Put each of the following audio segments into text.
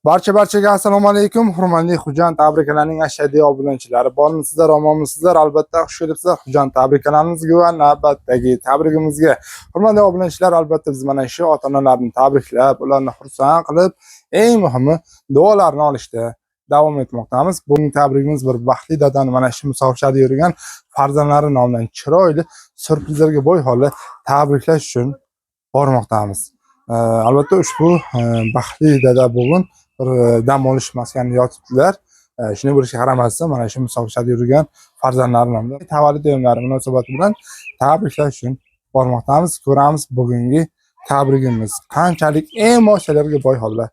Barchaga assalomu alaykum. Hurmatli Xo'jand tabriklarining ashaddiy obunachilari. Bormisizlar, omonmisizlar? Albatta xush kelibsizlar. Xo'jand tabriklarimizga va navbatdagi tabrigimizga. Hurmatli obunachilar, albatta biz mana shu ota-onalarni tabriklab, ularni xursand qilib, eng muhimi duolarni olishda davom etmoqdamiz. Bugungi tabrigimiz bir baxtli dadani mana shu musofirda yurgan farzandlari nomidan chiroyli syurprizlarga boy holda tabriklash uchun bormoqdamiz. Albatta ushbu baxtli dada bugun bir dam olish maskanida yotibdilar. Shunga bo'lishiga qaramasdan mana shu musofirda yurgan farzandlari nomidan tavallud o'yinlari munosabati bilan tabriklash uchun bormoqdamiz. Ko'ramiz bugungi tabrigimiz qanchalik emosiyalarga boy holda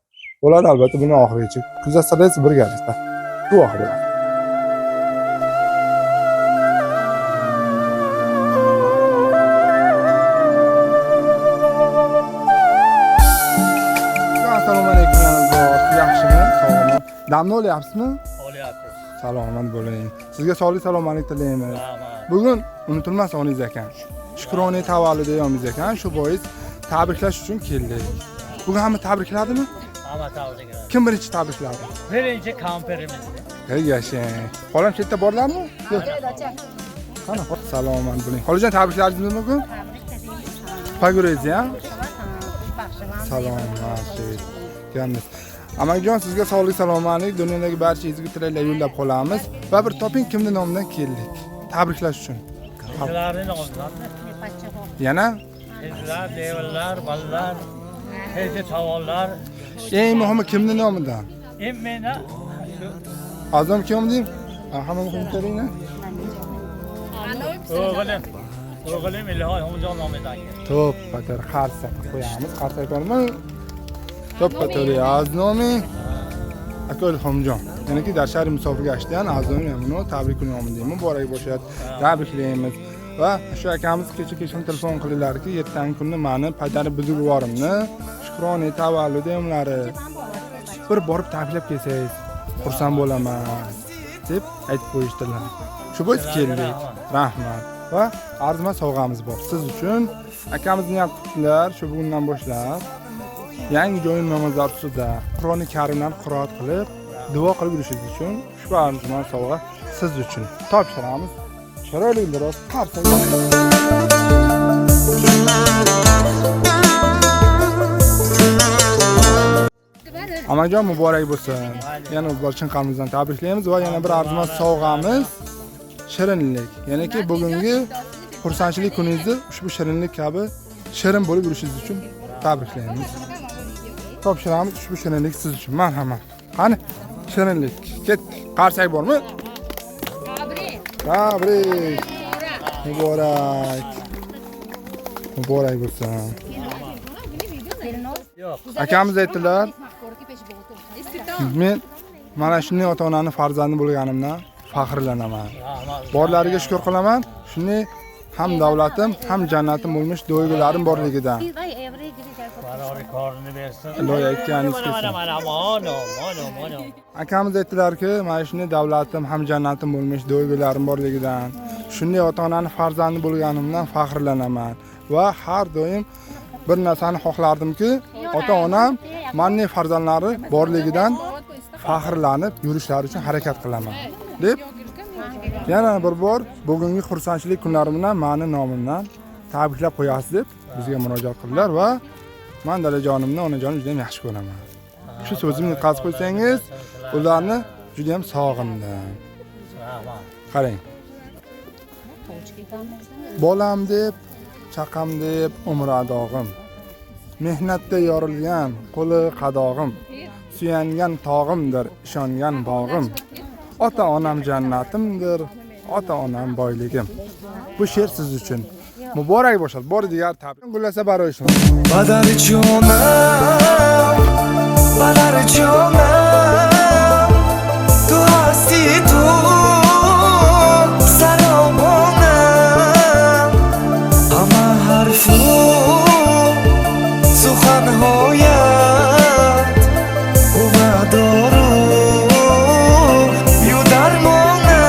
bo'ladi. Albatta buni oxirigacha kuzatsangiz birgalikda duo qilaman. Assalomu alaykum. Yaxshimi? Sog'mi? Damni olyapsizmi? Olyapmiz. Salomat bo'ling. Sizga sog'lik salomatlik tilaymiz. Bugun unutilmas oningiz ekan. Shukroniy tavallud yo'mingiz ekan. Shu bois tabriklash uchun keldik. Bugun hamma tabrikladimi? Hamma tabrikladi. Kim birinchi tabrikladi? Birinchi kamperimiz. Hey yashang. Qo'lim chetda borlarmi? Yo'q. Qani, salomat bo'ling. Xolajon tabrikladingizmi bugun? Paguraysiz, ha? Salomat bo'lasiz. Amajon sizga sog'lik salomatlik, dunyodagi barcha ezgu tilaklar yo'llab qolamiz va bir toping kimning nomidan keldik. Tabriklash uchun. Sizlarning nomidan. Yana Sizlar, devorlar, bolalar, hech savollar. eng muhimi kimning nomidan? Meni Azam kim deng? Hamma muhim teringni. O'g'lim Ilhoy Xumjon nomidan. Top patar qarsa qo'yamiz. Qarsa ko'rmi? Top patar aznomi. Akol Xumjon. Ya'ni ki dar shahar musofirga ashdan aznomi buni tabrik nomidan muborak bo'lishadi. Tabriklaymiz. Va shu akamiz kecha telefon qildilarki, 7 kunni meni padari buzug'vorimni Shukroniy tavallud o'yinlari bir borib tabriklab kelsangiz xursand bo'laman deb aytib qo'yishdilar. Shu bois keldik. Rahmat. Va arzimas sovg'amiz bor siz uchun. Akamizni ham kutdilar shu bugundan boshlab. Yangi jo'yin namozlar ustida Qur'oni Karimdan qiroat qilib, duo qilib yurishingiz uchun ushbu arzimas sovg'a siz uchun topshiramiz. Chiroyli biroz qarsa. Amajon muborak bo'lsin. Yana barcha qalbimizdan tabriklaymiz va yana bir arzimas sovg'amiz shirinlik. Ya'ni ki bugungi xursandchilik kuningizni ushbu shirinlik kabi shirin bo'lib yurishingiz uchun tabriklaymiz. Topshiramiz ushbu shirinlik siz uchun. Marhamat. Qani shirinlik. Ketdik. Qarsak bormi? Tabrik. Muborak. Muborak bo'lsin. Akamiz aytdilar. Men mana shunday ota-onani farzandi bo'lganimdan faxrlanaman. Borlariga shukr qilaman. Shunday ham davlatim, ham jannatim bo'lmish do'ygilarim borligidan. Barori korini bersin. Iloy aytganingiz kelsin. Akamiz aytdilarki, mana shunday davlatim, ham jannatim bo'lmish do'ygilarim borligidan, shunday ota-onani farzandi bo'lganimdan faxrlanaman va har doim bir narsani xohlardimki, ota-onam menning farzandlari borligidan faxrlanib yurishlari uchun harakat qilaman deb yana bir bor bugungi xursandchilik kunlari bilan meni nomimdan tabriklab qo'yasiz deb bizga murojaat qildilar va men dalajonimni, onajonim juda ham yaxshi ko'raman. Shu so'zimni yetkazib qo'ysangiz, ularni juda ham sog'indim. Qarang. Bolam deb, chaqam deb umradog'im. Mehnatda yorilgan qo'li qadog'im. Suyangan tog'imdir, ishongan bog'im. Ota-onam jannatimdir, ota-onam boyligim. Bu she'r siz uchun. Muborak bo'lsin. Bor digar tabrik. Gullasa baroyishim. Badari jonam, badari jonam, tu hasti tu salomona, hamma harfu suxan hoyat, umadoru yudarmona.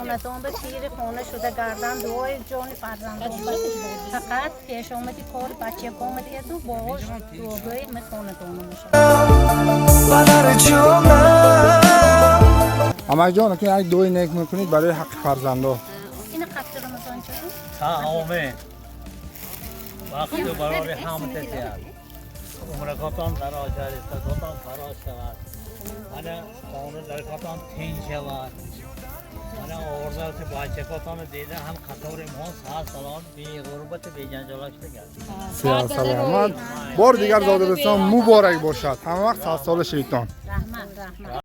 خانتونده تیر خانه شده گردن دوای جان فرزندان فقط پیش آمدی کار بچه آمدی تو باهاش دوگوی می خانتونده میشه بدر جانم اما جان که یک دوی نیک میکنید برای حق فرزندا. این قصد رمضان چه؟ آمین وقت برای حمد تیار عمرکاتان دراز شود استادان فراز شود من خانه در کاتان تین شود من آورده بچه‌کاتان دیده هم خطور ما سال سالان بی غربت بی جنجالش نگرد سیاه سلامت. بار دیگر زاده بسیار مبارک باشد. همه وقت 100 سال شیطان. رحمت